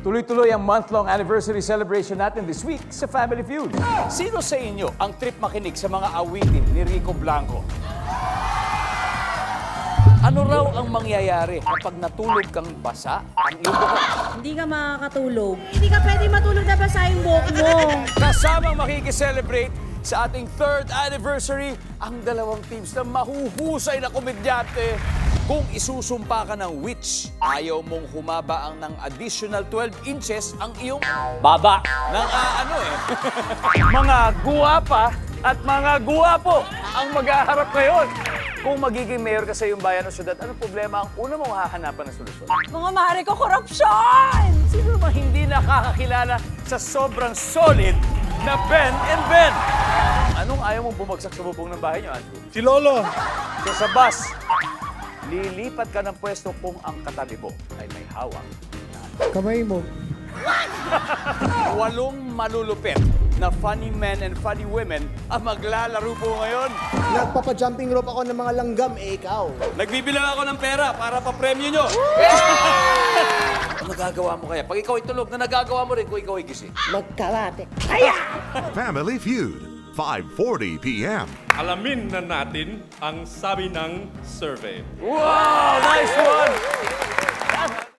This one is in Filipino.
Tuloy-tuloy ang month-long anniversary celebration natin this week sa Family Feud. Sino sa inyo ang trip makinig sa mga awitin ni Rico Blanco? Ano raw ang mangyayari kapag natulog kang basa ang iyong buhok? Hindi ka makakatulog. Hindi ka pwede matulog na basa yung buhok mo. Kasamang makikiselebrate sa ating 3rd anniversary ang dalawang teams na mahuhusay na komedyante. Kung isusumpa ka ng witch, ayaw mong humaba ang ng additional 12 inches ang iyong baba. Ng mga guwapa at mga guwapo ang maghaharap ngayon. Kung magiging mayor ka sa iyong bayan o syudad, anong problema ang una mong hahanapan ng solusyon? Mga mahari ko, korupsyon! Sino naman hindi nakakakilala sa sobrang solid na Ben and Ben? Anong ayaw mong bumagsak sa bubong ng bahay niyo, Andrew? Si Lolo. So sa bus, lilipat ka ng pwesto kung ang katabi mo ay may hawak. Kamay mo. 8 malulupit na funny men and funny women ang maglalaro po ngayon. Nagpapa-jumping rope ako ng mga langgam, ikaw. Nagbibilang ako ng pera para pa-premyo nyo. Ano nagagawa mo kaya? Pag ikaw ay tulog, na nagagawa mo rin kung ikaw ay gising. Magkarate. Family Feud, 5:40 p.m. Alamin na natin ang sabi ng survey. Wow! Nice one!